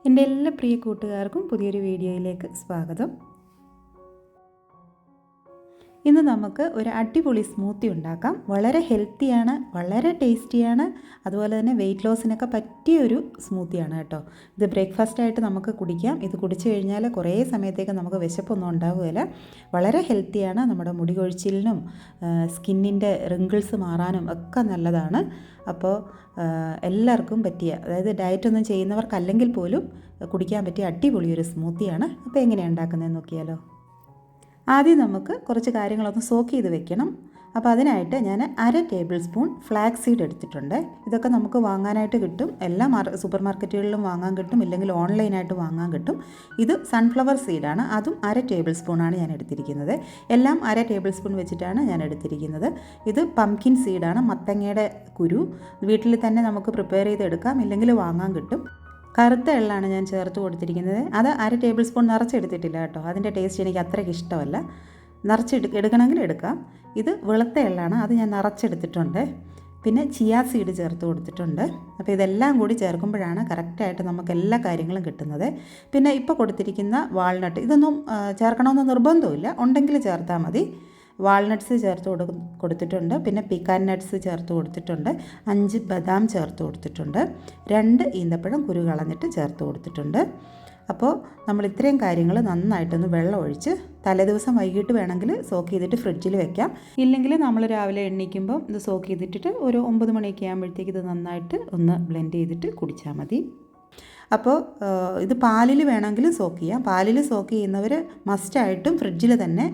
എൻ്റെ എല്ലാ പ്രിയ കൂട്ടുകാർക്കും പുതിയൊരു വീഡിയോയിലേക്ക് സ്വാഗതം. ഇന്ന് നമുക്ക് ഒരു അടിപൊളി സ്മൂത്തി ഉണ്ടാക്കാം. വളരെ ഹെൽത്തിയാണ്, വളരെ ടേസ്റ്റിയാണ്, അതുപോലെ തന്നെ വെയിറ്റ് ലോസിനൊക്കെ പറ്റിയൊരു സ്മൂത്തിയാണ് കേട്ടോ. ഇത് ബ്രേക്ക്ഫാസ്റ്റായിട്ട് നമുക്ക് കുടിക്കാം. ഇത് കുടിച്ചു കഴിഞ്ഞാൽ കുറേ സമയത്തേക്ക് നമുക്ക് വിശപ്പൊന്നും ഉണ്ടാവുകയില്ല. വളരെ ഹെൽത്തിയാണ്. നമ്മുടെ മുടി കൊഴിച്ചിലിനും സ്കിന്നിൻ്റെ റിങ്കിൾസ് മാറാനും ഒക്കെ നല്ലതാണ്. അപ്പോൾ എല്ലാവർക്കും പറ്റിയ, അതായത് ഡയറ്റൊന്നും ചെയ്യുന്നവർക്കല്ലെങ്കിൽ പോലും കുടിക്കാൻ പറ്റിയ അടിപൊളിയൊരു സ്മൂത്തിയാണ്. അപ്പോൾ എങ്ങനെയാണ് ഉണ്ടാക്കുന്നതെന്ന് നോക്കിയാലോ. ആദ്യം നമുക്ക് കുറച്ച് കാര്യങ്ങളൊന്ന് സോക്ക് ചെയ്ത് വെക്കണം. അപ്പോൾ അതിനായിട്ട് ഞാൻ 1/2 ടേബിൾ സ്പൂൺ ഫ്ലാക്സ് സീഡ് എടുത്തിട്ടുണ്ട്. ഇതൊക്കെ നമുക്ക് വാങ്ങാനായിട്ട് കിട്ടും. എല്ലാ സൂപ്പർ മാർക്കറ്റുകളിലും വാങ്ങാൻ കിട്ടും, ഇല്ലെങ്കിൽ ഓൺലൈനായിട്ട് വാങ്ങാൻ കിട്ടും. ഇത് സൺഫ്ലവർ സീഡാണ്. അതും 1/2 ടേബിൾ സ്പൂണാണ് ഞാൻ എടുത്തിരിക്കുന്നത്. എല്ലാം 1/2 ടേബിൾ സ്പൂൺ വെച്ചിട്ടാണ് ഞാൻ എടുത്തിരിക്കുന്നത്. ഇത് പംകിൻ സീഡാണ്, മത്തങ്ങയുടെ കുരു. വീട്ടിൽ തന്നെ നമുക്ക് പ്രിപ്പയർ ചെയ്തെടുക്കാം, ഇല്ലെങ്കിൽ വാങ്ങാൻ കിട്ടും. കറുത്ത എള്ളാണ് ഞാൻ ചേർത്ത് കൊടുത്തിരിക്കുന്നത്. അത് 1/2 ടേബിൾ സ്പൂൺ നിറച്ചെടുത്തിട്ടില്ല കേട്ടോ. അതിൻ്റെ ടേസ്റ്റ് എനിക്ക് അത്രയ്ക്ക് ഇഷ്ടമല്ല. എടുക്കണമെങ്കിൽ എടുക്കാം. ഇത് വെളുത്ത എള്ളാണ്, അത് ഞാൻ നിറച്ചെടുത്തിട്ടുണ്ട്. പിന്നെ ചിയാ സീഡ് ചേർത്ത് കൊടുത്തിട്ടുണ്ട്. അപ്പോൾ ഇതെല്ലാം കൂടി ചേർക്കുമ്പോഴാണ് കറക്റ്റായിട്ട് നമുക്ക് എല്ലാ കാര്യങ്ങളും കിട്ടുന്നത്. പിന്നെ ഇപ്പോൾ കൊടുത്തിരിക്കുന്ന വാൾനട്ട്, ഇതൊന്നും ചേർക്കണമെന്ന് നിർബന്ധമില്ല, ഉണ്ടെങ്കിൽ ചേർത്താൽ മതി. വാൾനട്ട്സ് ചേർത്ത് കൊടുത്തിട്ടുണ്ട്. പിന്നെ പിക്കാൻ നട്ട്സ് ചേർത്ത് കൊടുത്തിട്ടുണ്ട്. 5 ബദാം ചേർത്ത് കൊടുത്തിട്ടുണ്ട്. 2 ഈന്തപ്പഴം കുരു കളഞ്ഞിട്ട് ചേർത്ത് കൊടുത്തിട്ടുണ്ട്. അപ്പോൾ നമ്മൾ ഇത്രയും കാര്യങ്ങൾ നന്നായിട്ടൊന്ന് വെള്ളം ഒഴിച്ച് തലേദിവസം വൈകിട്ട് വേണമെങ്കിൽ സോക്ക് ചെയ്തിട്ട് ഫ്രിഡ്ജിൽ വെക്കാം. ഇല്ലെങ്കിൽ നമ്മൾ രാവിലെ എണ്ണീക്കുമ്പോൾ ഇത് സോക്ക് ചെയ്തിട്ടിട്ട് ഒരു 9 മണിയൊക്കെ ആകുമ്പോഴത്തേക്ക് ഇത് നന്നായിട്ട് ഒന്ന് ബ്ലെൻഡ് ചെയ്തിട്ട് കുടിച്ചാൽ മതി. അപ്പോൾ ഇത് പാലിൽ വേണമെങ്കിൽ സോക്ക് ചെയ്യാം. പാലിൽ സോക്ക് ചെയ്യുന്നവർ മസ്റ്റായിട്ടും ഫ്രിഡ്ജിൽ തന്നെ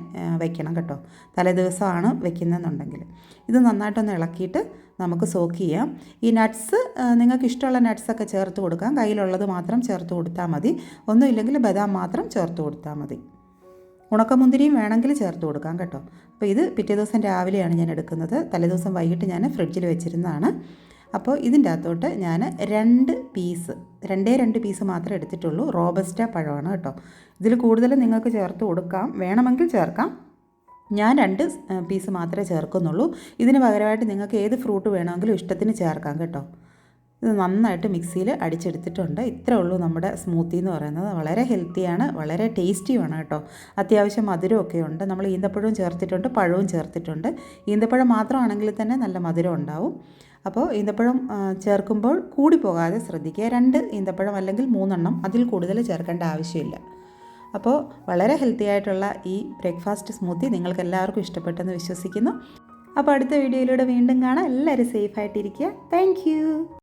വെക്കണം കേട്ടോ, തലേദിവസമാണ് വെക്കുന്നതെന്നുണ്ടെങ്കിൽ. ഇത് നന്നായിട്ടൊന്ന് ഇളക്കിയിട്ട് നമുക്ക് സോക്ക് ചെയ്യാം. ഈ നട്ട്സ് നിങ്ങൾക്ക് ഇഷ്ടമുള്ള നട്ട്സൊക്കെ ചേർത്ത് കൊടുക്കാം. കയ്യിലുള്ളത് മാത്രം ചേർത്ത് കൊടുത്താൽ മതി. ഒന്നുമില്ലെങ്കിൽ ബദാം മാത്രം ചേർത്ത് കൊടുത്താൽ മതി. ഉണക്കമുന്തിരിയും വേണമെങ്കിൽ ചേർത്ത് കൊടുക്കാം കേട്ടോ. അപ്പോൾ ഇത് പിറ്റേ ദിവസം രാവിലെയാണ് ഞാൻ എടുക്കുന്നത്. തലേദിവസം വൈകിട്ട് ഞാൻ ഫ്രിഡ്ജിൽ വെച്ചിരുന്നതാണ്. അപ്പോൾ ഇതിൻ്റെ അകത്തോട്ട് ഞാൻ 2 പീസ് മാത്രമേ എടുത്തിട്ടുള്ളൂ. റോബസ്റ്റ പഴമാണ് കേട്ടോ. ഇതിൽ കൂടുതൽ നിങ്ങൾക്ക് ചേർത്ത് കൊടുക്കാം, വേണമെങ്കിൽ ചേർക്കാം. ഞാൻ 2 പീസ് മാത്രമേ ചേർക്കുന്നുള്ളൂ. ഇതിന് പകരമായിട്ട് നിങ്ങൾക്ക് ഏത് ഫ്രൂട്ട് വേണമെങ്കിലും ഇഷ്ടത്തിന് ചേർക്കാം കേട്ടോ. ഇത് നന്നായിട്ട് മിക്സിയിൽ അടിച്ചെടുത്തിട്ടുണ്ട്. ഇത്രേ ഉള്ളൂ നമ്മുടെ സ്മൂത്തി എന്ന് പറയുന്നത്. വളരെ ഹെൽത്തിയാണ്, വളരെ ടേസ്റ്റിയുമാണ് കേട്ടോ. അത്യാവശ്യം മധുരമൊക്കെ ഉണ്ട്. നമ്മൾ ഈന്തപ്പഴവും ചേർത്തിട്ടുണ്ട്, പഴവും ചേർത്തിട്ടുണ്ട്. ഈന്തപ്പഴം മാത്രമാണെങ്കിൽ തന്നെ നല്ല മധുരം ഉണ്ടാവും. അപ്പോൾ ഈന്തപ്പഴം ചേർക്കുമ്പോൾ കൂടി പോകാതെ ശ്രദ്ധിക്കുക. 2 ഈന്തപ്പഴം അല്ലെങ്കിൽ 3 എണ്ണം, അതിൽ കൂടുതൽ ചേർക്കേണ്ട ആവശ്യമില്ല. അപ്പോൾ വളരെ ഹെൽത്തി ആയിട്ടുള്ള ഈ ബ്രേക്ക്ഫാസ്റ്റ് സ്മൂത്തി നിങ്ങൾക്ക് എല്ലാവർക്കും ഇഷ്ടപ്പെട്ടെന്ന് വിശ്വസിക്കുന്നു. അപ്പോൾ അടുത്ത വീഡിയോയിലൂടെ വീണ്ടും കാണാം. എല്ലാവരും സേഫായിട്ടിരിക്കുക. Thank you.